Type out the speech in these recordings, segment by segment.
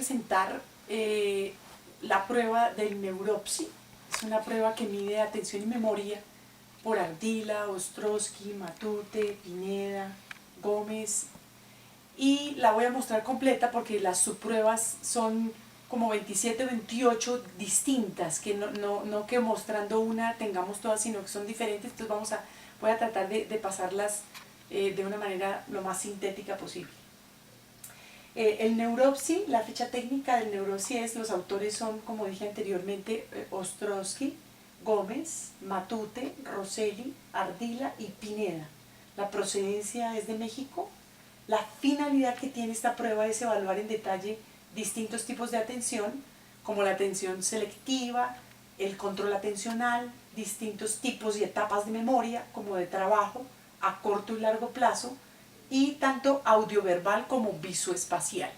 presentar la prueba del Neuropsy. Es una prueba que mide atención y memoria por Ardila, Ostrowski, Matute, Pineda, Gómez, y la voy a mostrar completa porque las subpruebas son como 27 o 28 distintas, que no que mostrando una tengamos todas, sino que son diferentes. Entonces voy a tratar de pasarlas de una manera lo más sintética posible. El Neuropsy, la ficha técnica del Neuropsy los autores son, como dije anteriormente, Ostrowski, Gómez, Matute, Rosselli, Ardila y Pineda. La procedencia es de México. La finalidad que tiene esta prueba es evaluar en detalle distintos tipos de atención, como la atención selectiva, el control atencional, distintos tipos y etapas de memoria, como de trabajo, a corto y largo plazo, y tanto audioverbal como visoespacial.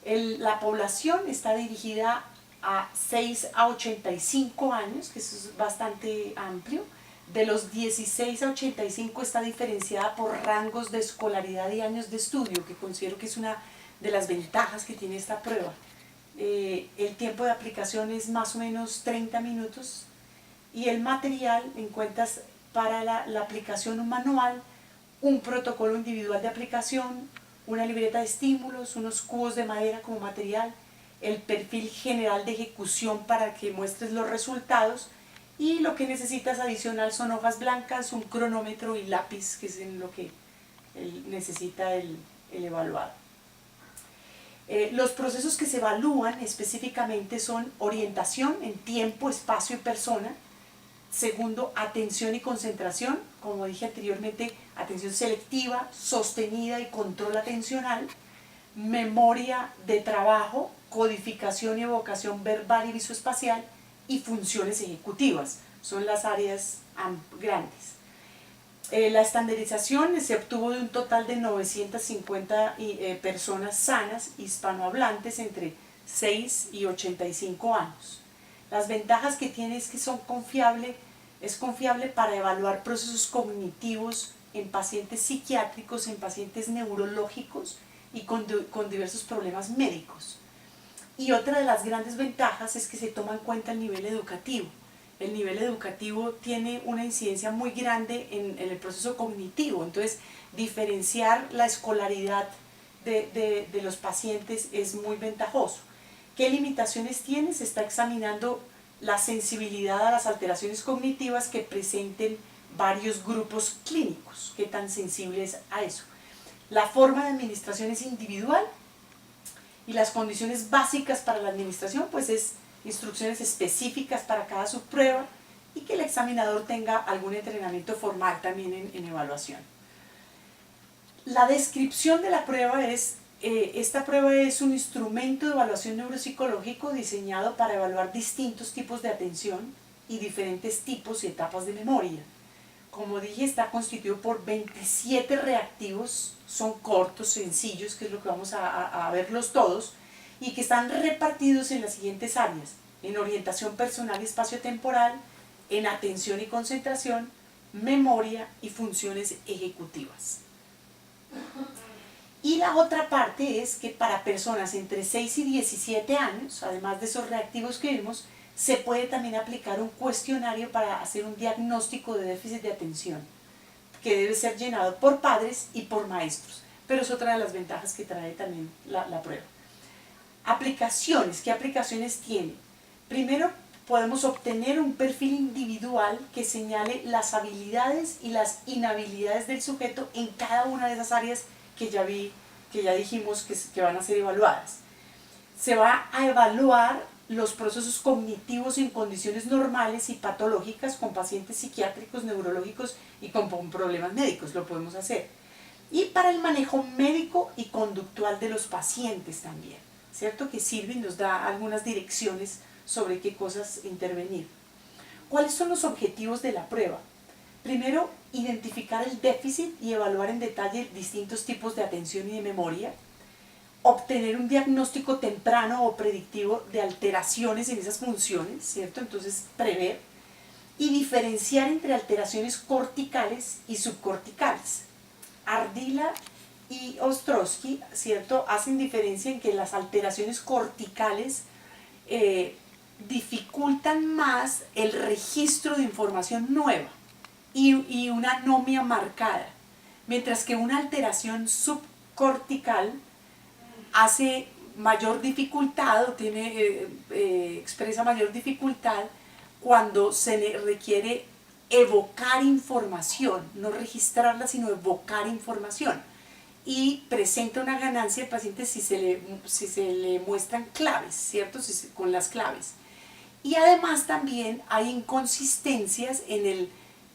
La población está dirigida a 6 a 85 años, que eso es bastante amplio. De los 16 a 85 está diferenciada por rangos de escolaridad y años de estudio, que considero que es una de las ventajas que tiene esta prueba. El tiempo de aplicación es más o menos 30 minutos y el material encuentras para la aplicación un manual, un protocolo individual de aplicación, una libreta de estímulos, unos cubos de madera como material, el perfil general de ejecución para que muestres los resultados, y lo que necesitas adicional son hojas blancas, un cronómetro y lápiz, que es en lo que necesita el evaluado. Los procesos que se evalúan específicamente son orientación en tiempo, espacio y persona. Segundo, atención y concentración, como dije anteriormente, atención selectiva, sostenida y control atencional. Memoria de trabajo, codificación y evocación verbal y visoespacial, y funciones ejecutivas, son las áreas grandes. La estandarización se obtuvo de un total de 950 personas sanas hispanohablantes entre 6 y 85 años. Las ventajas que tiene es que es confiable para evaluar procesos cognitivos en pacientes psiquiátricos, en pacientes neurológicos y con diversos problemas médicos. Y otra de las grandes ventajas es que se toma en cuenta el nivel educativo. El nivel educativo tiene una incidencia muy grande en el proceso cognitivo, entonces diferenciar la escolaridad de los pacientes es muy ventajoso. ¿Qué limitaciones tiene? Se está examinando la sensibilidad a las alteraciones cognitivas que presenten varios grupos clínicos, qué tan sensibles a eso. La forma de administración es individual, y las condiciones básicas para la administración pues es instrucciones específicas para cada subprueba y que el examinador tenga algún entrenamiento formal también en evaluación. La descripción de la prueba es, esta prueba es un instrumento de evaluación neuropsicológico diseñado para evaluar distintos tipos de atención y diferentes tipos y etapas de memoria. Como dije, está constituido por 27 reactivos, son cortos, sencillos, que es lo que vamos a verlos todos, y que están repartidos en las siguientes áreas: en orientación personal y espacio-temporal, en atención y concentración, memoria y funciones ejecutivas. Y la otra parte es que para personas entre 6 y 17 años, además de esos reactivos que vimos, se puede también aplicar un cuestionario para hacer un diagnóstico de déficit de atención, que debe ser llenado por padres y por maestros, pero es otra de las ventajas que trae también la prueba. Aplicaciones, ¿qué aplicaciones tiene? Primero, podemos obtener un perfil individual que señale las habilidades y las inhabilidades del sujeto en cada una de esas áreas que ya dijimos que van a ser evaluadas. Se va a evaluar los procesos cognitivos en condiciones normales y patológicas con pacientes psiquiátricos, neurológicos y con problemas médicos, lo podemos hacer. Y para el manejo médico y conductual de los pacientes también, ¿cierto? Que sirve y nos da algunas direcciones sobre qué cosas intervenir. ¿Cuáles son los objetivos de la prueba? Primero, identificar el déficit y evaluar en detalle distintos tipos de atención y de memoria. Obtener un diagnóstico temprano o predictivo de alteraciones en esas funciones, ¿cierto? Entonces, prever. Y diferenciar entre alteraciones corticales y subcorticales. Ardila y Ostrowski, ¿cierto?, hacen diferencia en que las alteraciones corticales dificultan más el registro de información nueva y una anomia marcada, mientras que una alteración subcortical hace mayor dificultad o expresa mayor dificultad cuando se requiere evocar información, no registrarla, sino evocar información. Y presenta una ganancia al paciente si se le muestran claves, ¿cierto? Con las claves. Y además también hay inconsistencias en el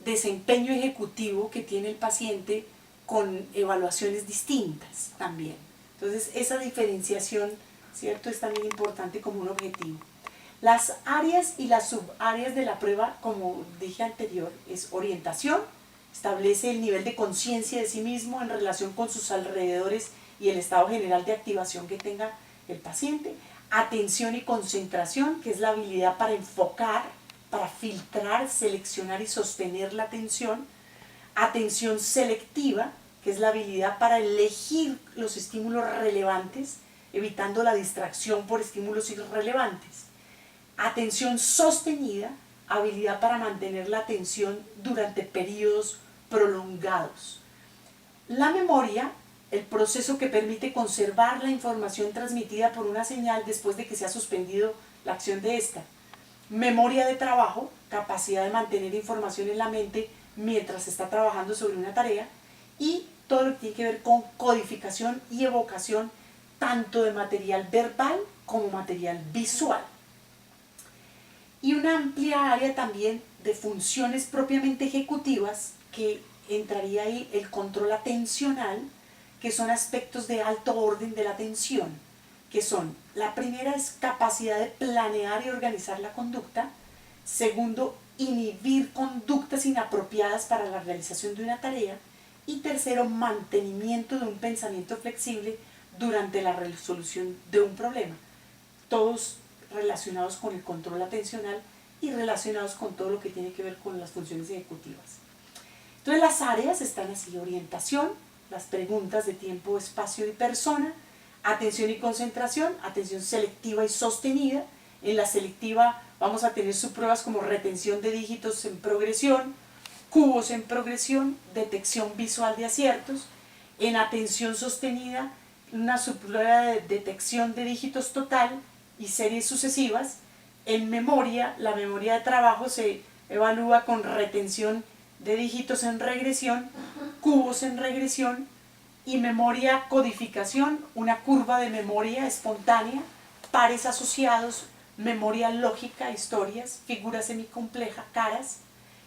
desempeño ejecutivo que tiene el paciente con evaluaciones distintas también. Entonces esa diferenciación, ¿cierto?, es también importante como un objetivo. Las áreas y las subáreas de la prueba, como dije anterior, es orientación, establece el nivel de conciencia de sí mismo en relación con sus alrededores y el estado general de activación que tenga el paciente. Atención y concentración, que es la habilidad para enfocar, para filtrar, seleccionar y sostener la atención. Atención selectiva, que es la habilidad para elegir los estímulos relevantes, evitando la distracción por estímulos irrelevantes. Atención sostenida, habilidad para mantener la atención durante periodos prolongados. La memoria, el proceso que permite conservar la información transmitida por una señal después de que se ha suspendido la acción de esta. Memoria de trabajo, capacidad de mantener información en la mente mientras se está trabajando sobre una tarea. Y todo lo que tiene que ver con codificación y evocación, tanto de material verbal como material visual. Y una amplia área también de funciones propiamente ejecutivas, que entraría ahí el control atencional, que son aspectos de alto orden de la atención, que son: la primera es capacidad de planear y organizar la conducta; segundo, inhibir conductas inapropiadas para la realización de una tarea; y tercero, mantenimiento de un pensamiento flexible durante la resolución de un problema. Todos relacionados con el control atencional y relacionados con todo lo que tiene que ver con las funciones ejecutivas. Entonces las áreas están así: orientación, las preguntas de tiempo, espacio y persona; atención y concentración, atención selectiva y sostenida. En la selectiva vamos a tener subpruebas como retención de dígitos en progresión, cubos en progresión, detección visual de aciertos. En atención sostenida, una subprueba de detección de dígitos total y series sucesivas. En memoria, la memoria de trabajo se evalúa con retención de dígitos en regresión, cubos en regresión. Y memoria codificación, una curva de memoria espontánea, pares asociados, memoria lógica, historias, figura semicompleja, caras.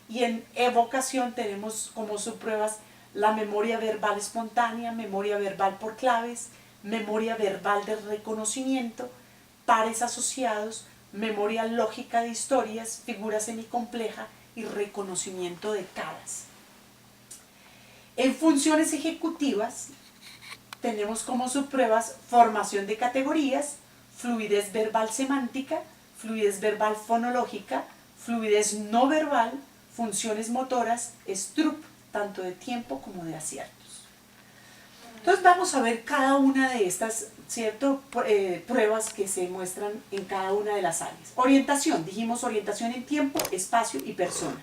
Y en evocación tenemos como subpruebas la memoria verbal espontánea, memoria verbal por claves, memoria verbal de reconocimiento, pares asociados, memoria lógica de historias, figura semicompleja y reconocimiento de caras. En funciones ejecutivas tenemos como subpruebas formación de categorías, fluidez verbal semántica, fluidez verbal fonológica, fluidez no verbal, funciones motoras, STRUP, tanto de tiempo como de aciertos. Entonces vamos a ver cada una de estas, ¿cierto?, pruebas que se muestran en cada una de las áreas. Orientación, dijimos orientación en tiempo, espacio y persona,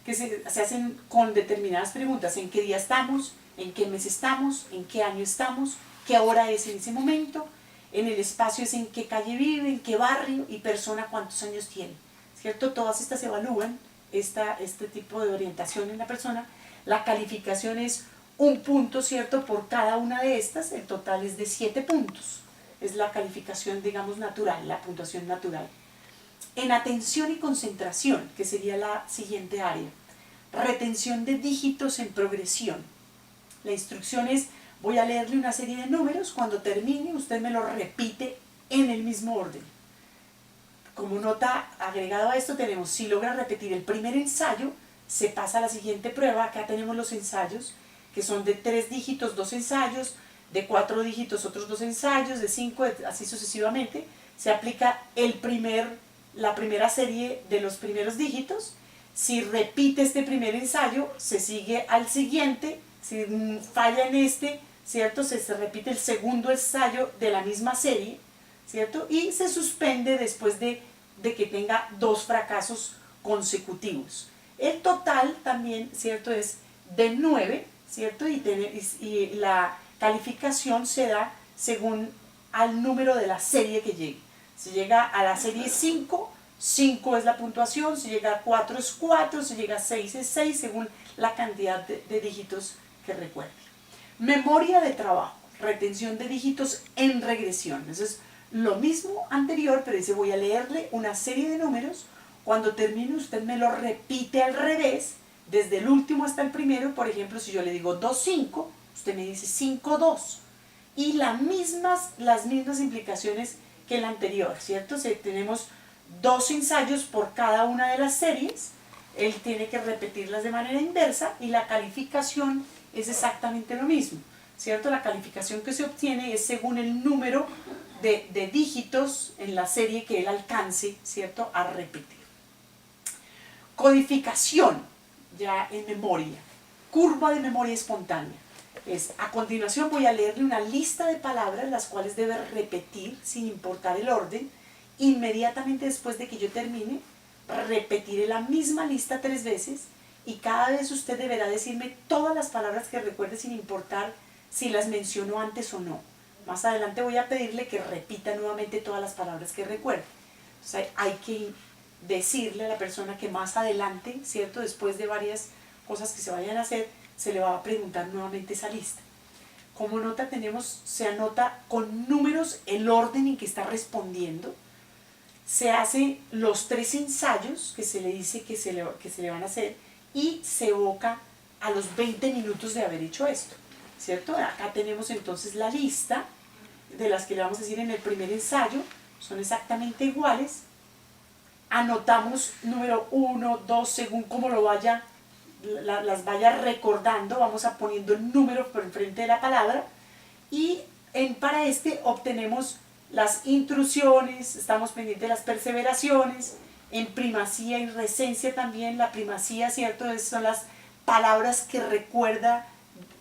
que se hacen con determinadas preguntas: ¿en qué día estamos? ¿En qué mes estamos? ¿En qué año estamos? ¿Qué hora es en ese momento? En el espacio es en qué calle vive, en qué barrio, y persona cuántos años tiene, ¿cierto? Todas estas evalúan este tipo de orientación en la persona. La calificación es un punto, ¿cierto?, por cada una de estas. El total es de 7 puntos. Es la calificación, digamos, natural, la puntuación natural. En atención y concentración, que sería la siguiente área, retención de dígitos en progresión. La instrucción es: voy a leerle una serie de números, cuando termine usted me lo repite en el mismo orden. Como nota agregado a esto tenemos: si logra repetir el primer ensayo, se pasa a la siguiente prueba. Acá tenemos los ensayos, que son de 3 dígitos, 2 ensayos, de 4 dígitos, otros 2 ensayos, de 5, así sucesivamente. Se aplica la primera serie de los primeros dígitos. Si repite este primer ensayo, se sigue al siguiente. Si falla en este, ¿cierto? Se repite el segundo ensayo de la misma serie, ¿cierto? Y se suspende después de que tenga 2 fracasos consecutivos. El total también, ¿cierto? Es de 9, ¿cierto? Y la calificación se da según al número de la serie que llegue. Si llega a la serie 5, 5 es la puntuación, si llega a 4 es 4, si llega a 6 es 6, según la cantidad de dígitos que recuerde. Memoria de trabajo, retención de dígitos en regresión. Eso es lo mismo anterior, pero dice voy a leerle una serie de números, cuando termine usted me lo repite al revés, desde el último hasta el primero. Por ejemplo, si yo le digo 2, 5, usted me dice 5, 2. Y las mismas implicaciones que el anterior, ¿cierto? Tenemos 2 ensayos por cada una de las series, él tiene que repetirlas de manera inversa y la calificación es exactamente lo mismo, ¿cierto? La calificación que se obtiene es según el número de dígitos en la serie que él alcance, ¿cierto?, a repetir. Codificación, ya en memoria, curva de memoria espontánea. A continuación voy a leerle una lista de palabras las cuales debe repetir sin importar el orden. Inmediatamente después de que yo termine, repetiré la misma lista 3 veces y cada vez usted deberá decirme todas las palabras que recuerde sin importar si las mencionó antes o no. Más adelante voy a pedirle que repita nuevamente todas las palabras que recuerde. Entonces hay que decirle a la persona que más adelante, ¿cierto?, después de varias cosas que se vayan a hacer, se le va a preguntar nuevamente esa lista. Como nota se anota con números el orden en que está respondiendo. Se hacen los 3 ensayos que se le dice que se le van a hacer y se evoca a los 20 minutos de haber hecho esto, ¿cierto? Acá tenemos entonces la lista de las que le vamos a decir en el primer ensayo, son exactamente iguales. Anotamos número 1, 2, según como las vaya recordando, vamos a poniendo el número por enfrente de la palabra y para obtenemos las intrusiones, estamos pendientes de las perseveraciones, en primacía y recencia también. La primacía, ¿cierto?, son las palabras que recuerda,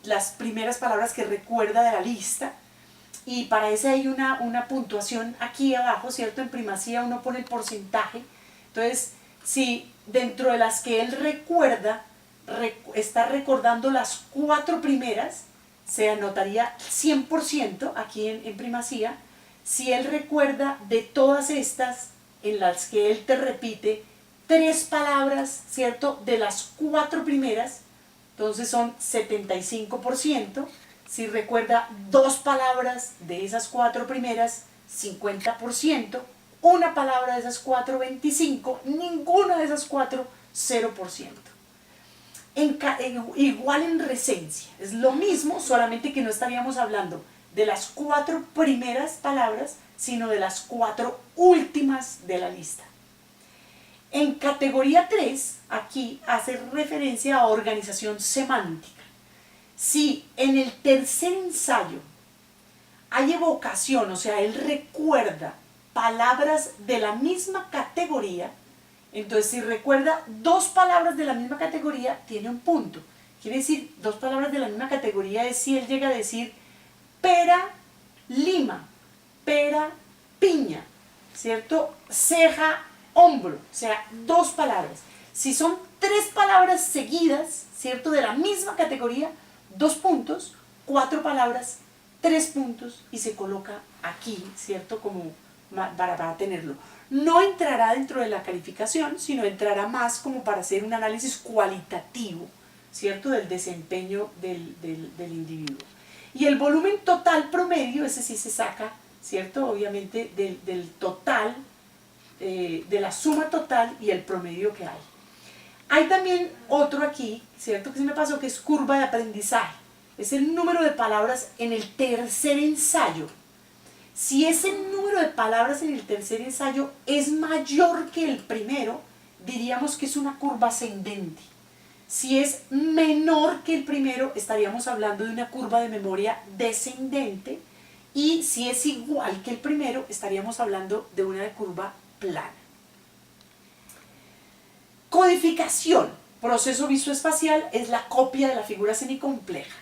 las primeras palabras que recuerda de la lista, y para eso hay una puntuación aquí abajo, ¿cierto? En primacía uno pone el porcentaje. Entonces, si dentro de las que él recuerda, está recordando las 4 primeras, se anotaría 100% aquí en primacía. Si él recuerda de todas estas en las que él te repite 3 palabras, ¿cierto?, de las 4 primeras, entonces son 75%. Si recuerda 2 palabras de esas 4 primeras, 50%. Una palabra de esas 4, 25%. Ninguna de esas 4, 0%. Igual en recencia. Es lo mismo, solamente que no estaríamos hablando de las 4 primeras palabras, sino de las 4 últimas de la lista. En categoría 3, aquí hace referencia a organización semántica. Si en el tercer ensayo hay evocación, o sea, él recuerda palabras de la misma categoría, entonces si recuerda 2 palabras de la misma categoría, tiene un punto. Quiere decir, 2 palabras de la misma categoría es si él llega a decir pera, lima, pera, piña, ¿cierto? Ceja, hombro, o sea, 2 palabras. Si son 3 palabras seguidas, ¿cierto?, de la misma categoría, 2 puntos, 4 palabras, 3 puntos, y se coloca aquí, ¿cierto?, como para tenerlo. No entrará dentro de la calificación, sino entrará más como para hacer un análisis cualitativo, ¿cierto?, del desempeño del individuo. Y el volumen total promedio, ese sí se saca, ¿cierto?, obviamente del total, de la suma total y el promedio que hay. Hay también otro aquí, ¿cierto?, que se me pasó, que es curva de aprendizaje. Es el número de palabras en el tercer ensayo. Si ese número de palabras en el tercer ensayo es mayor que el primero, diríamos que es una curva ascendente. Si es menor que el primero, estaríamos hablando de una curva de memoria descendente. Y si es igual que el primero, estaríamos hablando de una curva plana. Codificación, proceso visoespacial, es la copia de la figura semicompleja.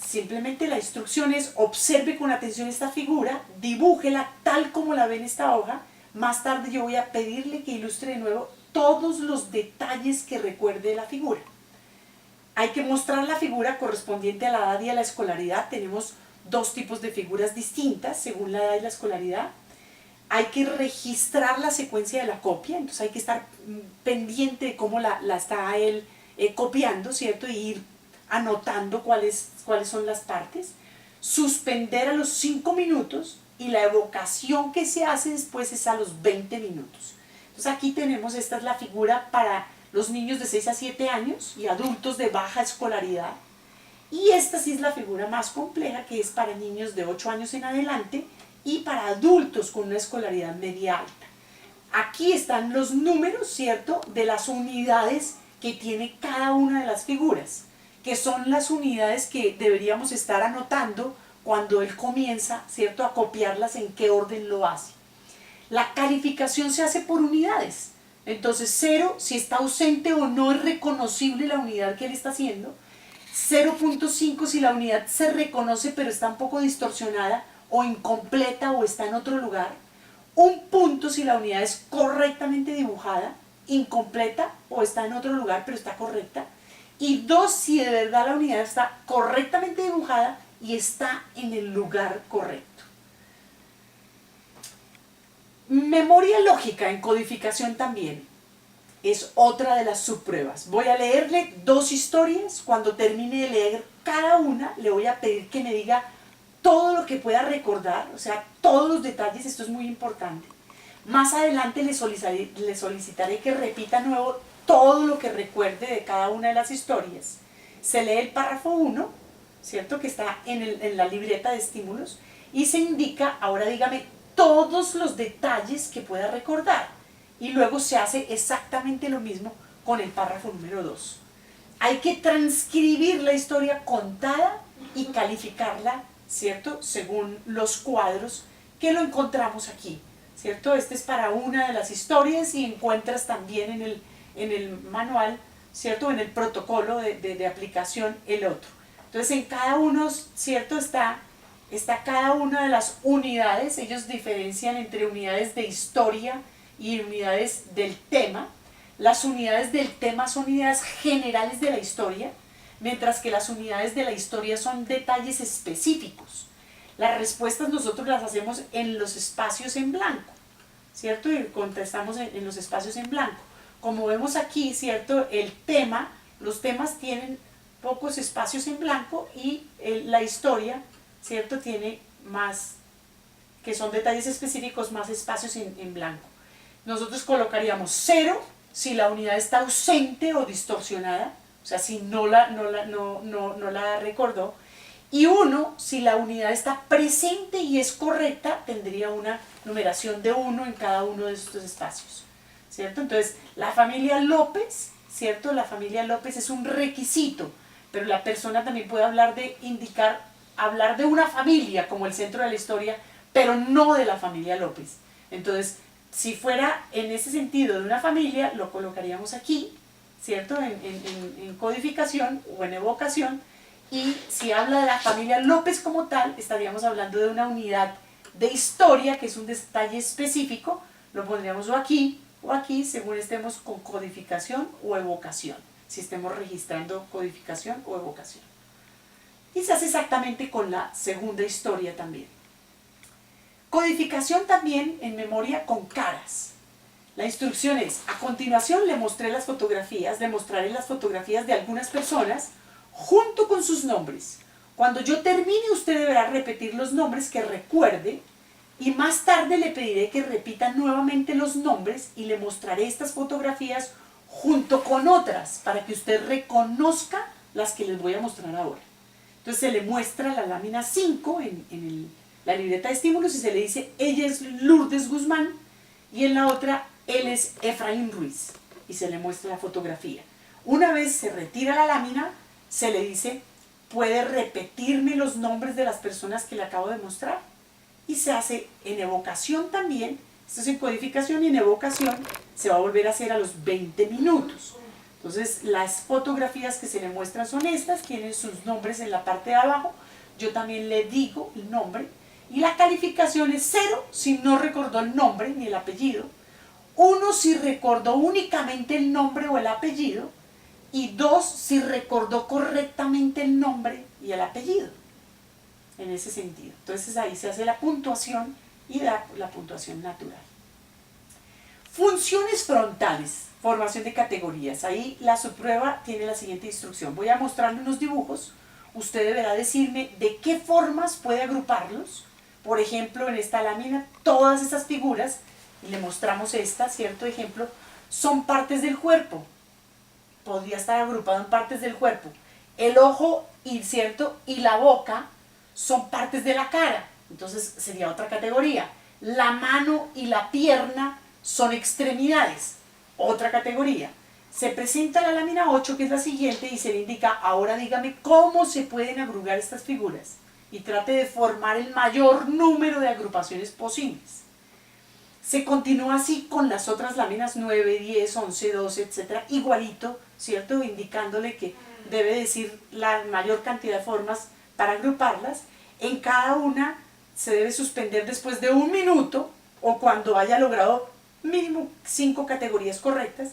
Simplemente la instrucción es observe con atención esta figura, dibújela tal como la ve en esta hoja. Más tarde yo voy a pedirle que ilustre de nuevo todos los detalles que recuerde de la figura. Hay que mostrar la figura correspondiente a la edad y a la escolaridad. Tenemos dos tipos de figuras distintas según la edad y la escolaridad. Hay que registrar la secuencia de la copia, entonces hay que estar pendiente de cómo la está él copiando, ¿cierto? Y ir anotando cuáles son las partes. Suspender a los 5 minutos y la evocación que se hace después es a los 20 minutos. Entonces aquí tenemos, esta es la figura para los niños de 6 a 7 años y adultos de baja escolaridad. Y esta sí es la figura más compleja, que es para niños de 8 años en adelante y para adultos con una escolaridad media alta. Aquí están los números, ¿cierto?, de las unidades que tiene cada una de las figuras, que son las unidades que deberíamos estar anotando cuando él comienza, ¿cierto?, a copiarlas, en qué orden lo hace. La calificación se hace por unidades. Entonces 0 si está ausente o no es reconocible la unidad que él está haciendo. 0.5 si la unidad se reconoce pero está un poco distorsionada o incompleta o está en otro lugar. 1 punto si la unidad es correctamente dibujada, incompleta o está en otro lugar pero está correcta. Y 2 si de verdad la unidad está correctamente dibujada y está en el lugar correcto. Memoria lógica en codificación también es otra de las subpruebas. Voy a leerle 2 historias. Cuando termine de leer cada una, le voy a pedir que me diga todo lo que pueda recordar, o sea, todos los detalles. Esto es muy importante. Más adelante le solicitaré que repita de nuevo todo lo que recuerde de cada una de las historias. Se lee el párrafo 1, ¿cierto?, que está en la libreta de estímulos, y se indica, ahora dígame todos los detalles que pueda recordar, y luego se hace exactamente lo mismo con el párrafo número 2. Hay que transcribir la historia contada y calificarla, ¿cierto?, según los cuadros que lo encontramos aquí, ¿cierto? Este es para una de las historias y encuentras también en el manual, ¿cierto?, en el protocolo de aplicación el otro. Entonces en cada uno, ¿cierto?, está cada una de las unidades. Ellos diferencian entre unidades de historia y unidades del tema. Las unidades del tema son unidades generales de la historia, mientras que las unidades de la historia son detalles específicos. Las respuestas nosotros las hacemos en los espacios en blanco, ¿cierto? Y contestamos en los espacios en blanco. Como vemos aquí, ¿cierto?, el tema, los temas tienen pocos espacios en blanco y la historia, ¿cierto?, tiene más, que son detalles específicos, más espacios en blanco. Nosotros colocaríamos 0 si la unidad está ausente o distorsionada, o sea, si no la recordó, y 1 si la unidad está presente y es correcta, tendría una numeración de 1 en cada uno de estos espacios, ¿cierto? Entonces, la familia López, ¿cierto? La familia López es un requisito, pero la persona también puede hablar de una familia como el centro de la historia, pero no de la familia López. Entonces, si fuera en ese sentido de una familia, lo colocaríamos aquí, ¿cierto?, en codificación o en evocación, y si habla de la familia López como tal, estaríamos hablando de una unidad de historia, que es un detalle específico, lo pondríamos o aquí, según estemos con codificación o evocación, si estemos registrando codificación o evocación. Y se hace exactamente con la segunda historia también. Codificación también en memoria con caras. La instrucción es, a continuación le mostraré las fotografías de algunas personas junto con sus nombres. Cuando yo termine, usted deberá repetir los nombres que recuerde, y más tarde le pediré que repita nuevamente los nombres y le mostraré estas fotografías junto con otras para que usted reconozca las que les voy a mostrar ahora. Entonces se le muestra la lámina 5 en la libreta de estímulos y se le dice, ella es Lourdes Guzmán, y en la otra, él es Efraín Ruiz, y se le muestra la fotografía. Una vez se retira la lámina, se le dice, ¿puede repetirme los nombres de las personas que le acabo de mostrar? Y se hace en evocación también. Esto es en codificación, y en evocación se va a volver a hacer a los 20 minutos. Entonces, las fotografías que se le muestran son estas, tienen sus nombres en la parte de abajo, yo también le digo el nombre, y la calificación es 0 si no recordó el nombre ni el apellido, 1 si recordó únicamente el nombre o el apellido, y 2 si recordó correctamente el nombre y el apellido, en ese sentido. Entonces ahí se hace la puntuación y da la puntuación natural. Funciones frontales, formación de categorías. Ahí la subprueba tiene la siguiente instrucción. Voy a mostrarle unos dibujos, usted deberá decirme de qué formas puede agruparlos. Por ejemplo, en esta lámina, todas estas figuras, y le mostramos esta, ¿cierto? Ejemplo, son partes del cuerpo. Podría estar agrupado en partes del cuerpo. El ojo ¿cierto? Y la boca son partes de la cara. Entonces sería otra categoría. La mano y la pierna son extremidades. Otra categoría. Se presenta la lámina 8, que es la siguiente, y se le indica, ahora dígame cómo se pueden agrupar estas figuras. Y trate de formar el mayor número de agrupaciones posibles. Se continúa así con las otras láminas 9, 10, 11, 12, etc. Igualito, ¿cierto? Indicándole que debe decir la mayor cantidad de formas para agruparlas. En cada una se debe suspender después de 1 minuto o cuando haya logrado mínimo 5 categorías correctas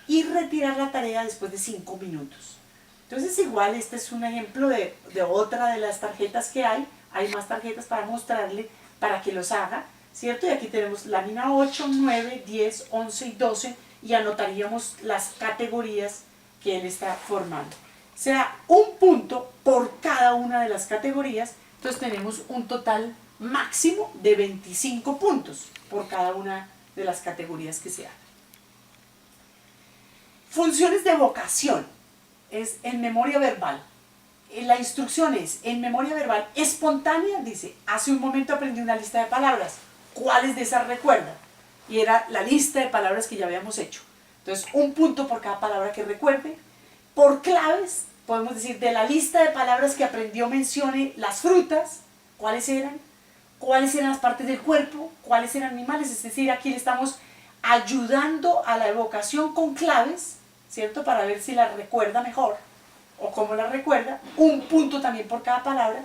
y retirar la tarea después de 5 minutos. Entonces igual este es un ejemplo de otra de las tarjetas que hay más tarjetas para mostrarle para que los haga, ¿cierto? Y aquí tenemos lámina 8, 9, 10, 11 y 12 y anotaríamos las categorías que él está formando. O sea, 1 punto por cada una de las categorías, entonces tenemos un total máximo de 25 puntos por cada una de las categorías que se hagan. Funciones de vocación. Es en memoria verbal. La instrucción es, en memoria verbal espontánea, dice, hace un momento aprendí una lista de palabras, ¿cuáles de esas recuerda? Y era la lista de palabras que ya habíamos hecho. Entonces, 1 punto por cada palabra que recuerde. Por claves, podemos decir, de la lista de palabras que aprendió mencione las frutas, ¿cuáles eran las partes del cuerpo, cuáles eran animales? Es decir, aquí le estamos ayudando a la evocación con claves, ¿cierto? Para ver si la recuerda mejor o cómo la recuerda. 1 punto también por cada palabra.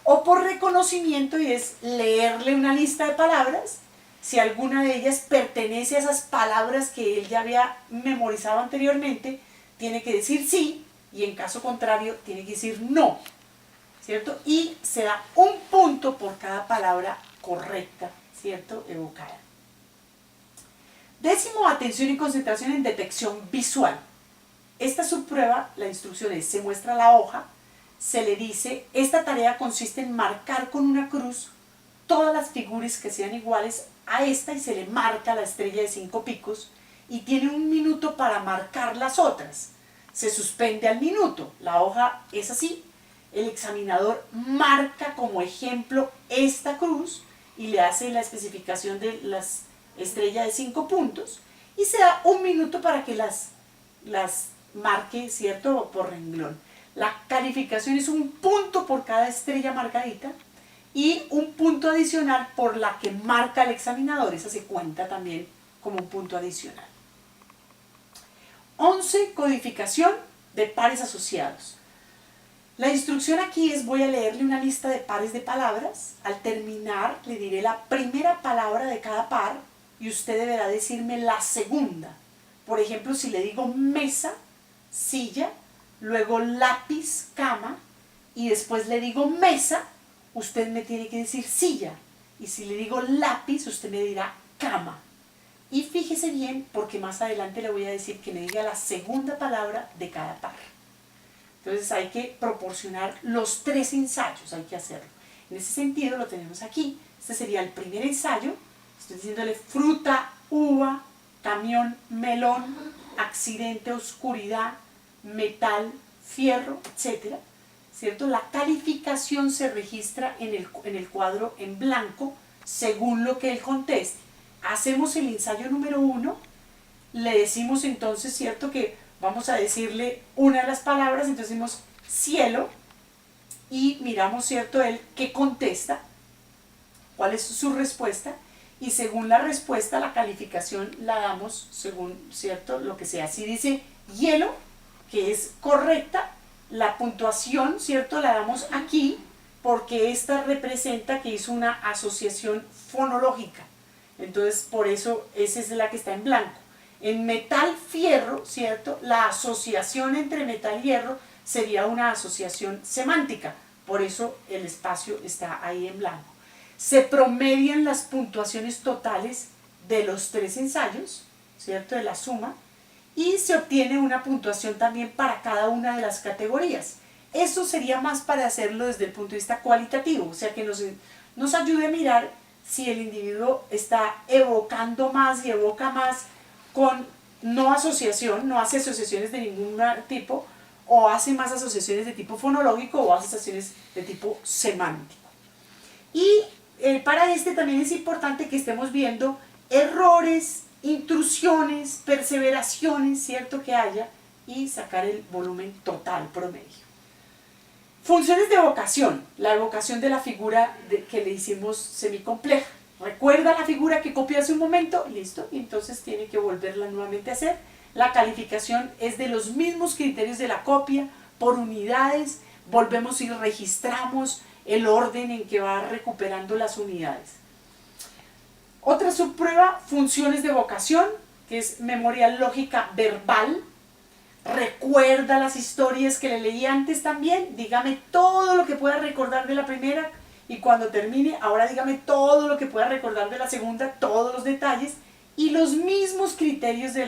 O por reconocimiento, y es leerle una lista de palabras. Si alguna de ellas pertenece a esas palabras que él ya había memorizado anteriormente, tiene que decir sí, y en caso contrario, tiene que decir no, ¿cierto? Y se da 1 punto por cada palabra correcta, ¿cierto? Evocada. 10º, atención y concentración en detección visual. Esta subprueba, la instrucción es, se muestra la hoja, se le dice, esta tarea consiste en marcar con una cruz todas las figuras que sean iguales a esta y se le marca la estrella de 5 picos y tiene 1 minuto para marcar las otras. Se suspende al minuto, la hoja es así, el examinador marca como ejemplo esta cruz y le hace la especificación de las estrellas de 5 puntos y se da 1 minuto para que las marque, ¿cierto? Por renglón. La calificación es 1 punto por cada estrella marcadita y 1 punto adicional por la que marca el examinador. Esa se cuenta también como 1 punto adicional. 11. Codificación de pares asociados. La instrucción aquí es, voy a leerle una lista de pares de palabras. Al terminar le diré la primera palabra de cada par y usted deberá decirme la segunda. Por ejemplo, si le digo mesa, silla, luego lápiz, cama, y después le digo mesa, usted me tiene que decir silla. Y si le digo lápiz, usted me dirá cama. Y fíjese bien, porque más adelante le voy a decir que me diga la segunda palabra de cada par. Entonces hay que proporcionar los 3 ensayos, hay que hacerlo. En ese sentido lo tenemos aquí. Este sería el primer ensayo. Estoy diciéndole fruta, uva, camión, melón, accidente, oscuridad, metal, fierro, etc. ¿Cierto? La calificación se registra en el cuadro en blanco según lo que él conteste. Hacemos el ensayo número 1, le decimos entonces, ¿cierto? Que vamos a decirle una de las palabras, entonces decimos cielo y miramos, ¿cierto? Él qué contesta, cuál es su respuesta y según la respuesta la calificación la damos según, ¿cierto? Lo que sea. Si dice hielo, que es correcta. La puntuación, ¿cierto?, la damos aquí porque esta representa que hizo una asociación fonológica. Entonces, por eso esa es la que está en blanco. En metal-fierro, ¿cierto?, la asociación entre metal y hierro sería una asociación semántica. Por eso el espacio está ahí en blanco. Se promedian las puntuaciones totales de los 3 ensayos, ¿cierto?, de la suma, y se obtiene una puntuación también para cada una de las categorías. Eso sería más para hacerlo desde el punto de vista cualitativo, o sea que nos ayude a mirar si el individuo está evocando más y evoca más con no asociación, no hace asociaciones de ningún tipo, o hace más asociaciones de tipo fonológico o asociaciones de tipo semántico. Y para este también es importante que estemos viendo errores, intrusiones, perseveraciones, ¿cierto?, que haya, y sacar el volumen total promedio. Funciones de evocación. La evocación de la figura que le hicimos semicompleja. Recuerda la figura que copié hace un momento, listo, y entonces tiene que volverla nuevamente a hacer. La calificación es de los mismos criterios de la copia, por unidades, volvemos y registramos el orden en que va recuperando las unidades. Otra subprueba, funciones de evocación, que es memoria lógica verbal. Recuerda las historias que le leí antes también, dígame todo lo que pueda recordar de la primera, y cuando termine, ahora dígame todo lo que pueda recordar de la segunda, todos los detalles, y los mismos criterios de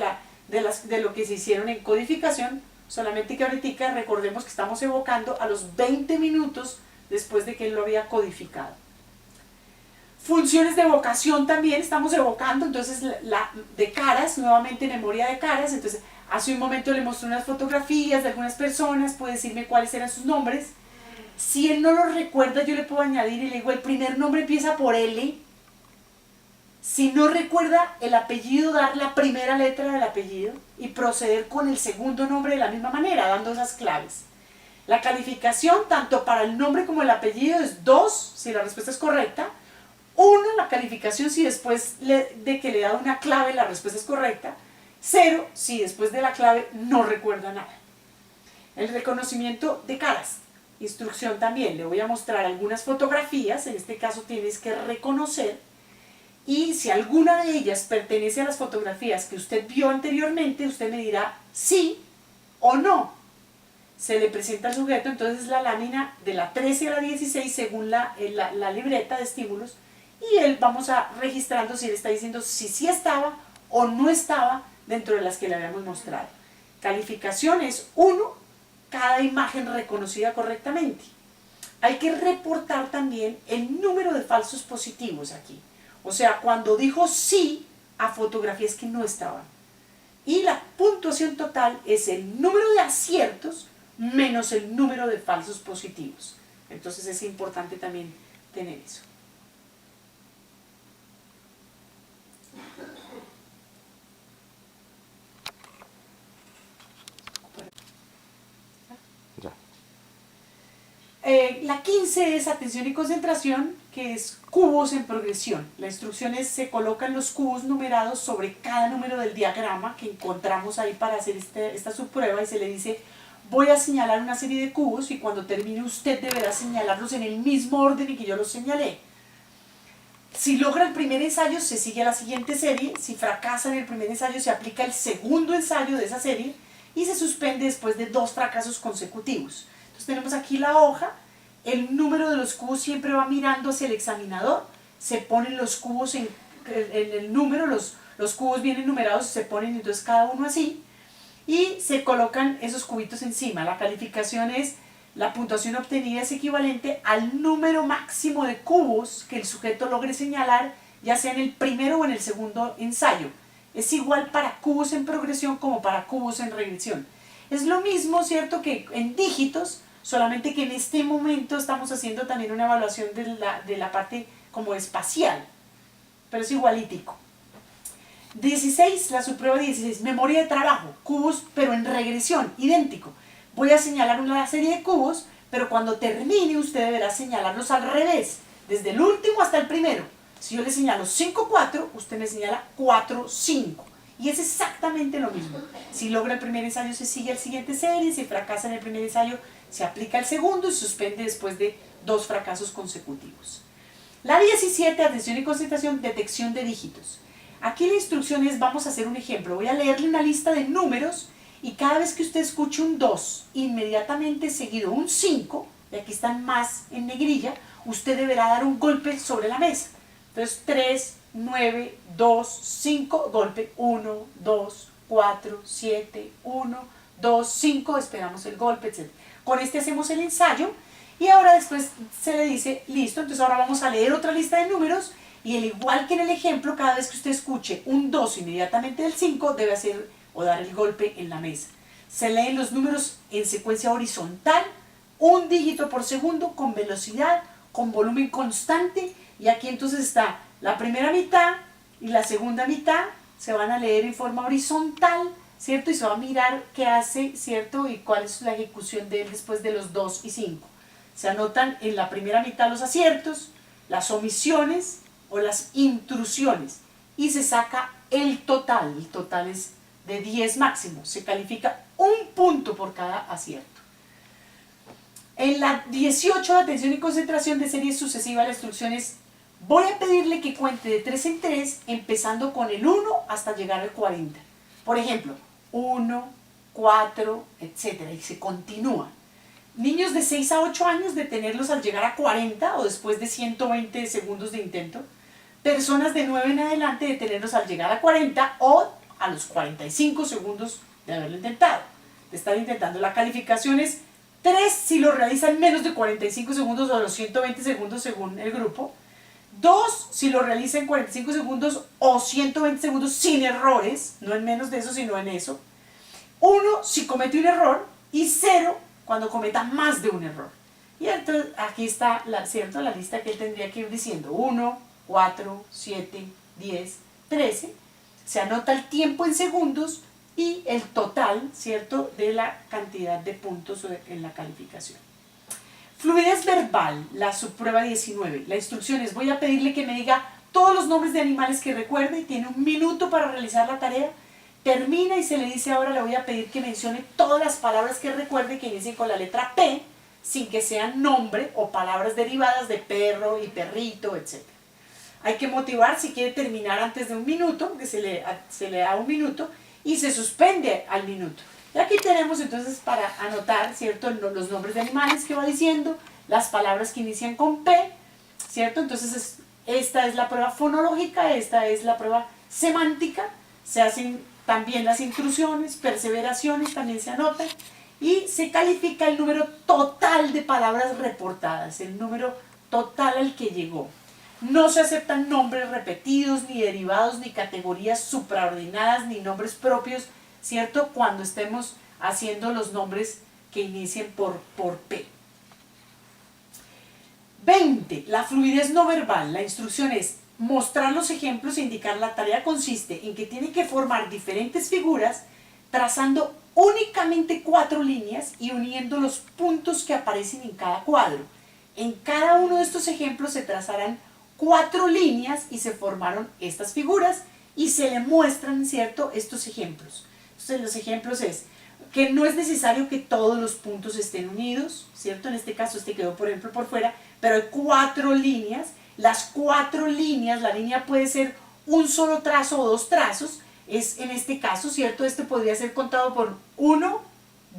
lo que se hicieron en codificación, solamente que ahorita recordemos que estamos evocando a los 20 minutos después de que él lo había codificado. Funciones de evocación también, estamos evocando, entonces de caras, nuevamente memoria de caras. Entonces hace un momento le mostré unas fotografías de algunas personas, puede decirme cuáles eran sus nombres. Si él no los recuerda, yo le puedo añadir y le digo, el primer nombre empieza por L. Si no recuerda el apellido, dar la primera letra del apellido y proceder con el segundo nombre de la misma manera, dando esas claves. La calificación, tanto para el nombre como el apellido, es 2, si la respuesta es correcta. 1, la calificación, si después de que le he dado una clave la respuesta es correcta. 0, si después de la clave no recuerda nada. El reconocimiento de caras. Instrucción también, le voy a mostrar algunas fotografías, en este caso tienes que reconocer, y si alguna de ellas pertenece a las fotografías que usted vio anteriormente, usted me dirá sí o no. Se le presenta al sujeto, entonces la lámina de la 13 a la 16 según la libreta de estímulos, y él vamos a registrando si él está diciendo si sí estaba o no estaba dentro de las que le habíamos mostrado. Calificación es 1, cada imagen reconocida correctamente. Hay que reportar también el número de falsos positivos aquí. O sea, cuando dijo sí a fotografías que no estaban. Y la puntuación total es el número de aciertos menos el número de falsos positivos. Entonces es importante también tener eso. La 15 es atención y concentración, que es cubos en progresión. La instrucción es, se colocan los cubos numerados sobre cada número del diagrama que encontramos ahí para hacer esta subprueba, y se le dice, voy a señalar una serie de cubos y cuando termine usted deberá señalarlos en el mismo orden en que yo los señalé. Si logra el primer ensayo, se sigue a la siguiente serie. Si fracasa en el primer ensayo, se aplica el segundo ensayo de esa serie y se suspende después de 2 fracasos consecutivos. Entonces tenemos aquí la hoja, el número de los cubos siempre va mirando hacia el examinador, se ponen los cubos en el número, los cubos vienen numerados, se ponen entonces cada uno así, y se colocan esos cubitos encima. La calificación es, la puntuación obtenida es equivalente al número máximo de cubos que el sujeto logre señalar, ya sea en el primero o en el segundo ensayo. Es igual para cubos en progresión como para cubos en regresión. Es lo mismo, ¿cierto?, que en dígitos, solamente que en este momento estamos haciendo también una evaluación de la parte como espacial, pero es igualítico. 16, la subprueba 16, memoria de trabajo, cubos pero en regresión, idéntico. Voy a señalar una serie de cubos, pero cuando termine usted deberá señalarlos al revés, desde el último hasta el primero. Si yo le señalo 5, 4, usted me señala 4, 5. Y es exactamente lo mismo. Si logra el primer ensayo, se sigue al siguiente serie, si fracasa en el primer ensayo, se aplica el segundo y se suspende después de 2 fracasos consecutivos. La 17, atención y concentración, detección de dígitos. Aquí la instrucción es, vamos a hacer un ejemplo, voy a leerle una lista de números y cada vez que usted escuche un 2, inmediatamente seguido un 5, y aquí están más en negrilla, usted deberá dar un golpe sobre la mesa. Entonces 3, 9, 2, 5, golpe, 1, 2, 4, 7, 1, 2, 5, esperamos el golpe, etc. Con este hacemos el ensayo y ahora después se le dice, listo, entonces ahora vamos a leer otra lista de números y al igual que en el ejemplo, cada vez que usted escuche un 2 inmediatamente del 5, debe hacer o dar el golpe en la mesa. Se leen los números en secuencia horizontal, un dígito por segundo, con velocidad, con volumen constante, y aquí entonces está la primera mitad y la segunda mitad, se van a leer en forma horizontal, ¿cierto? Y se va a mirar qué hace, ¿cierto? Y cuál es la ejecución de él después de los 2 y 5. Se anotan en la primera mitad los aciertos, las omisiones o las intrusiones, y se saca el total es de 10 máximo, se califica 1 punto por cada acierto. En la 18 de atención y concentración de series sucesivas, la instrucción es, voy a pedirle que cuente de 3 en 3, empezando con el 1 hasta llegar al 40. Por ejemplo, 1, 4, etc. Y se continúa. Niños de 6 a 8 años, detenerlos al llegar a 40 o después de 120 segundos de intento. Personas de 9 en adelante, detenerlos al llegar a 40 o a los 45 segundos de haberlo intentado. De estar intentando. La calificación es 3 si lo realizan menos de 45 segundos o a los 120 segundos según el grupo. 2 si lo realiza en 45 segundos o 120 segundos sin errores, no en menos de eso sino en eso. 1 si comete un error y 0 cuando cometa más de un error. Y entonces aquí está ¿cierto? La lista que él tendría que ir diciendo: 1, 4, 7, 10, 13. Se anota el tiempo en segundos y el total, ¿cierto?, de la cantidad de puntos en la calificación. Fluidez verbal, la subprueba 19. La instrucción es, voy a pedirle que me diga todos los nombres de animales que recuerde, tiene 1 minuto para realizar la tarea, termina y se le dice ahora le voy a pedir que mencione todas las palabras que recuerde que inicien con la letra P, sin que sean nombre o palabras derivadas de perro y perrito, etc. Hay que motivar si quiere terminar antes de 1 minuto, que se le da 1 minuto y se suspende al minuto. Y aquí tenemos entonces para anotar, ¿cierto?, los nombres de animales que va diciendo, las palabras que inician con P, ¿cierto? Entonces esta es la prueba fonológica, esta es la prueba semántica, se hacen también las intrusiones, perseveraciones también se anotan y se califica el número total de palabras reportadas, el número total al que llegó. No se aceptan nombres repetidos, ni derivados, ni categorías supraordinadas, ni nombres propios, ¿cierto?, cuando estemos haciendo los nombres que inicien por P. 20. La fluidez no verbal. La instrucción es mostrar los ejemplos e indicar. La tarea consiste en que tiene que formar diferentes figuras trazando únicamente 4 líneas y uniendo los puntos que aparecen en cada cuadro. En cada uno de estos ejemplos se trazarán 4 líneas y se formaron estas figuras y se le muestran, ¿cierto?, estos ejemplos. Entonces los ejemplos es que no es necesario que todos los puntos estén unidos, ¿cierto? En este caso este quedó por ejemplo por fuera, pero hay 4 líneas. Las 4 líneas, la línea puede ser un solo trazo o 2 trazos, es en este caso, ¿cierto? Este podría ser contado por 1,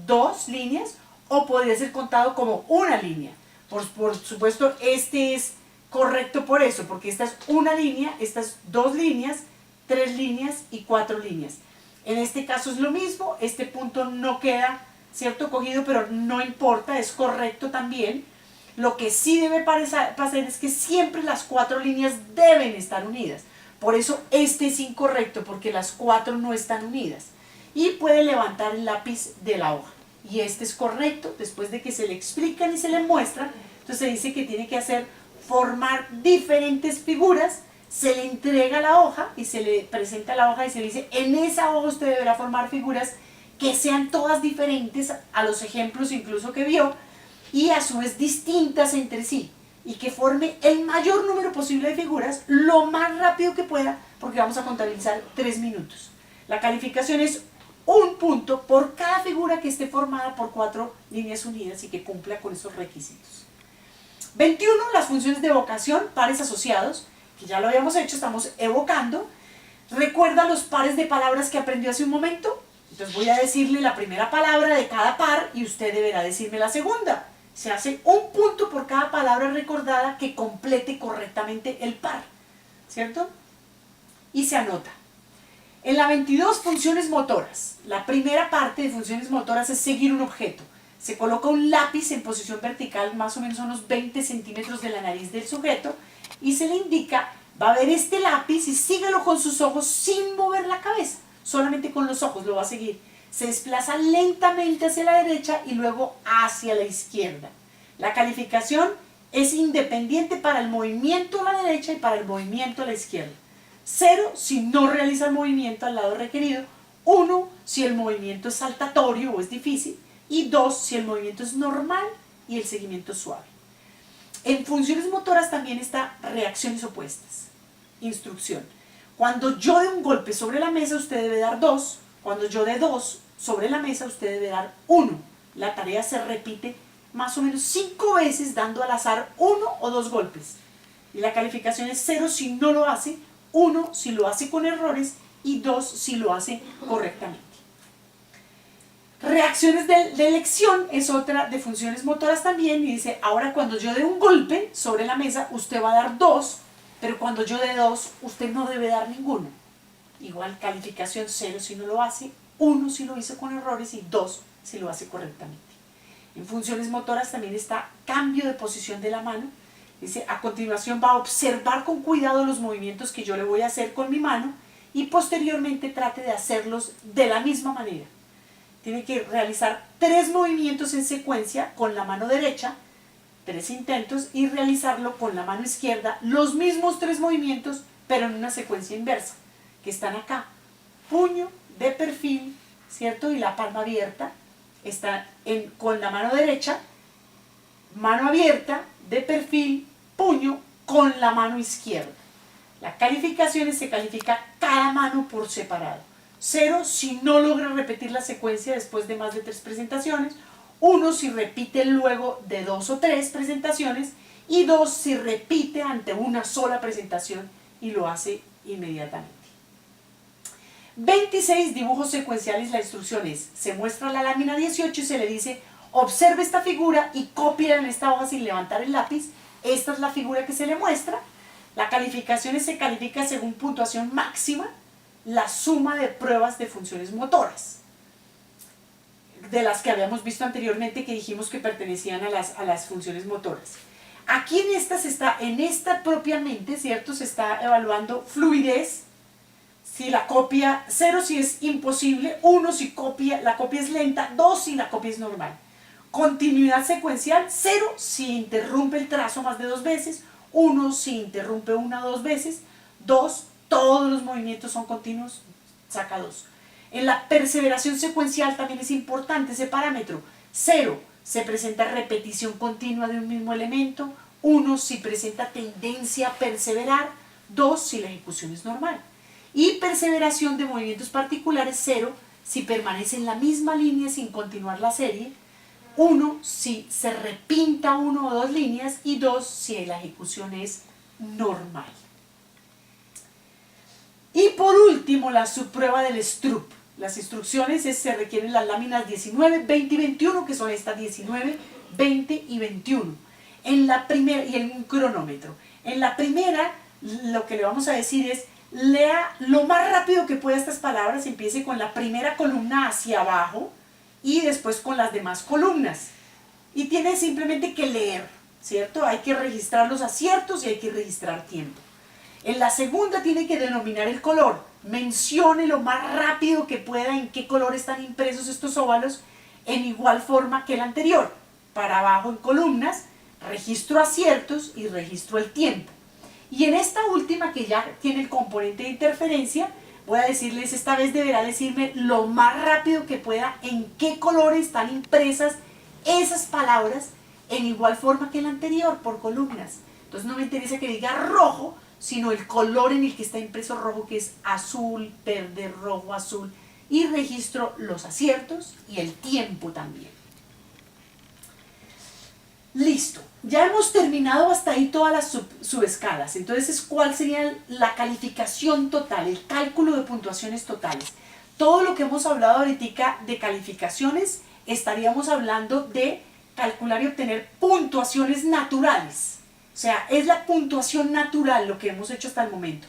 2 líneas o podría ser contado como una línea. Por supuesto, este es correcto por eso, porque esta es una línea, estas 2 líneas, 3 líneas y 4 líneas. En este caso es lo mismo, este punto no queda, ¿cierto?, cogido, pero no importa, es correcto también. Lo que sí debe pasar es que siempre las 4 líneas deben estar unidas. Por eso este es incorrecto, porque las 4 no están unidas. Y puede levantar el lápiz de la hoja. Y este es correcto, después de que se le explican y se le muestran, entonces se dice que tiene que formar diferentes figuras, se le entrega la hoja y se le presenta la hoja y se le dice, en esa hoja usted deberá formar figuras que sean todas diferentes a los ejemplos incluso que vio y a su vez distintas entre sí y que forme el mayor número posible de figuras lo más rápido que pueda porque vamos a contabilizar 3 minutos. La calificación es 1 punto por cada figura que esté formada por 4 líneas unidas y que cumpla con esos requisitos. 21, las funciones de evocación, pares asociados, que ya lo habíamos hecho, estamos evocando. ¿Recuerda los pares de palabras que aprendió hace un momento? Entonces voy a decirle la primera palabra de cada par y usted deberá decirme la segunda. Se hace 1 punto por cada palabra recordada que complete correctamente el par, ¿cierto? Y se anota. En la 22, funciones motoras. La primera parte de funciones motoras es seguir un objeto. Se coloca un lápiz en posición vertical, más o menos a unos 20 centímetros de la nariz del sujeto, y se le indica, va a ver este lápiz y síguelo con sus ojos sin mover la cabeza, solamente con los ojos lo va a seguir. Se desplaza lentamente hacia la derecha y luego hacia la izquierda. La calificación es independiente para el movimiento a la derecha y para el movimiento a la izquierda. 0 si no realiza el movimiento al lado requerido, 1 si el movimiento es saltatorio o es difícil, y 2 si el movimiento es normal y el seguimiento es suave. En funciones motoras también está reacciones opuestas. Instrucción. Cuando yo dé un golpe sobre la mesa, usted debe dar 2. Cuando yo dé 2 sobre la mesa, usted debe dar 1. La tarea se repite más o menos 5 veces, dando al azar 1 o 2 golpes. Y la calificación es 0 si no lo hace, 1 si lo hace con errores y 2 si lo hace correctamente. Reacciones de elección es otra de funciones motoras también, y dice, ahora cuando yo dé un golpe sobre la mesa, usted va a dar 2, pero cuando yo dé 2, usted no debe dar ninguno. Igual calificación 0 si no lo hace, 1 si lo hizo con errores y 2 si lo hace correctamente. En funciones motoras también está cambio de posición de la mano. Dice, a continuación va a observar con cuidado los movimientos que yo le voy a hacer con mi mano y posteriormente trate de hacerlos de la misma manera. Tiene que realizar 3 movimientos en secuencia con la mano derecha, 3 intentos, y realizarlo con la mano izquierda, los mismos 3 movimientos, pero en una secuencia inversa, que están acá. Puño de perfil, ¿cierto? Y la palma abierta. Está con la mano derecha, mano abierta, de perfil, puño, con la mano izquierda. La calificación se califica cada mano por separado. 0 si no logra repetir la secuencia después de más de 3 presentaciones, 1 si repite luego de 2 o 3 presentaciones, y 2 si repite ante una sola presentación y lo hace inmediatamente. 26, dibujos secuenciales. La instrucción es, se muestra la lámina 18 y se le dice, observe esta figura y cópiela en esta hoja sin levantar el lápiz. Esta es la figura que se le muestra. La calificación se califica según puntuación máxima, la suma de pruebas de funciones motoras, de las que habíamos visto anteriormente, que dijimos que pertenecían a las funciones motoras. Aquí en esta propiamente, ¿cierto? Se está evaluando fluidez, si la copia, 0 si es imposible, 1 si la copia es lenta, 2 si la copia es normal. Continuidad secuencial, 0 si interrumpe el trazo más de 2 veces, 1 si interrumpe 1 o 2 veces, 2 todos los movimientos son continuos, saca 2. En la perseveración secuencial también es importante ese parámetro. 0 se presenta repetición continua de un mismo elemento, 1 si presenta tendencia a perseverar, 2 si la ejecución es normal. Y perseveración de movimientos particulares, 0 si permanece en la misma línea sin continuar la serie, 1 si se repinta 1 o 2 líneas y 2 si la ejecución es normal. Y por último, la subprueba del Stroop. Las instrucciones se requieren las láminas 19, 20 y 21, que son estas 19, 20 y 21. En la primera, y en un cronómetro. En la primera, lo que le vamos a decir es, lea lo más rápido que pueda estas palabras, empiece con la primera columna hacia abajo y después con las demás columnas. Y tiene simplemente que leer, ¿cierto? Hay que registrar los aciertos y hay que registrar tiempo. En la segunda tiene que denominar el color. Mencione lo más rápido que pueda en qué color están impresos estos óvalos, en igual forma que el anterior. Para abajo en columnas, registro aciertos y registro el tiempo. Y en esta última, que ya tiene el componente de interferencia, voy a decirles, esta vez deberá decirme lo más rápido que pueda en qué color están impresas esas palabras, en igual forma que el anterior, por columnas. Entonces no me interesa que diga rojo, sino el color en el que está impreso rojo, que es azul, verde, rojo, azul, y registro los aciertos y el tiempo también. Listo, ya hemos terminado hasta ahí todas las subescalas. Entonces, ¿cuál sería la calificación total, el cálculo de puntuaciones totales? Todo lo que hemos hablado ahorita de calificaciones, estaríamos hablando de calcular y obtener puntuaciones naturales. O sea, es la puntuación natural lo que hemos hecho hasta el momento.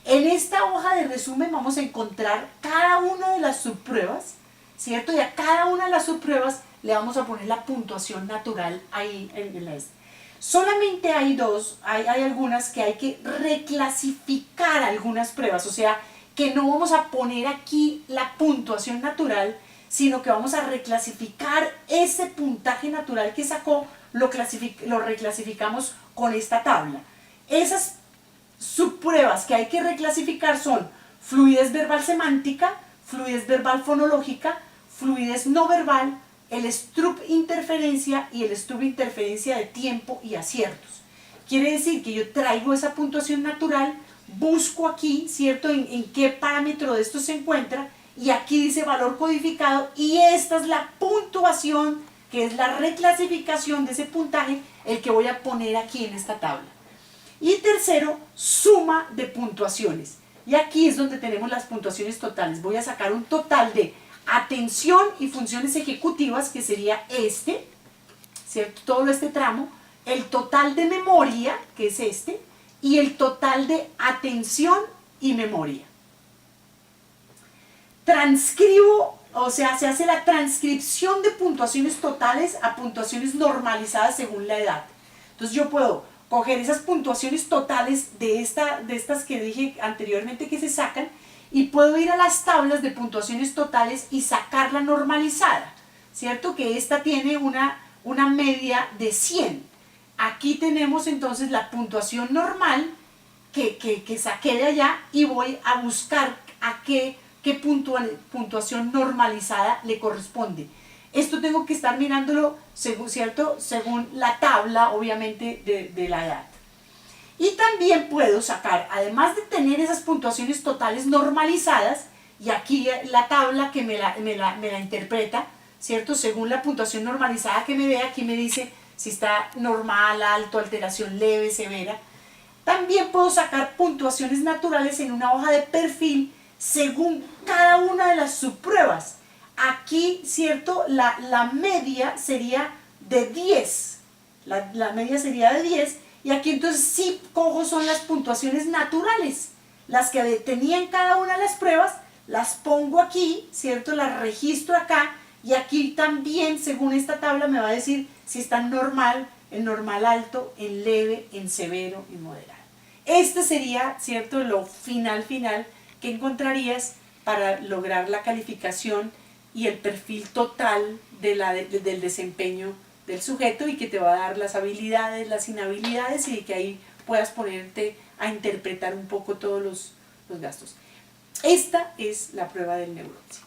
En esta hoja de resumen vamos a encontrar cada una de las subpruebas, ¿cierto? Y a cada una de las subpruebas le vamos a poner la puntuación natural ahí en la este. Solamente hay hay algunas que hay que reclasificar algunas pruebas, o sea, que no vamos a poner aquí la puntuación natural, sino que vamos a reclasificar ese puntaje natural que sacó, lo reclasificamos con esta tabla. Esas subpruebas que hay que reclasificar son fluidez verbal semántica, fluidez verbal fonológica, fluidez no verbal, el Stroop interferencia y el Stroop interferencia de tiempo y aciertos. Quiere decir que yo traigo esa puntuación natural, busco aquí, ¿cierto?, en qué parámetro de esto se encuentra, y aquí dice valor codificado, y esta es la puntuación, que es la reclasificación de ese puntaje, el que voy a poner aquí en esta tabla. Y tercero, suma de puntuaciones. Y aquí es donde tenemos las puntuaciones totales. Voy a sacar un total de atención y funciones ejecutivas, que sería este, ¿cierto?, todo este tramo, el total de memoria, que es este, y el total de atención y memoria. Transcribo, o sea, se hace la transcripción de puntuaciones totales a puntuaciones normalizadas según la edad. Entonces yo puedo coger esas puntuaciones totales de estas que dije anteriormente que se sacan, y puedo ir a las tablas de puntuaciones totales y sacar la normalizada, ¿cierto? Que esta tiene una media de 100. Aquí tenemos entonces la puntuación normal que saqué de allá, y voy a buscar a qué puntuación normalizada le corresponde. Esto tengo que estar mirándolo, ¿cierto?, según la tabla, obviamente, de la edad. Y también puedo sacar, además de tener esas puntuaciones totales normalizadas, y aquí la tabla que me la interpreta, ¿cierto?, según la puntuación normalizada que me dé, aquí me dice si está normal, alto, alteración leve, severa. También puedo sacar puntuaciones naturales en una hoja de perfil según cada una de las subpruebas. Aquí, ¿cierto?, la media sería de 10. La media sería de 10. Y aquí entonces sí cojo son las puntuaciones naturales. Las que tenían cada una de las pruebas, las pongo aquí, ¿cierto?, las registro acá. Y aquí también, según esta tabla, me va a decir si está en normal alto, en leve, en severo y moderado. Este sería, ¿cierto?, lo final que encontrarías para lograr la calificación y el perfil total del desempeño del sujeto, y que te va a dar las habilidades, las inhabilidades, y que ahí puedas ponerte a interpretar un poco todos los gastos. Esta es la prueba del Neuropsy.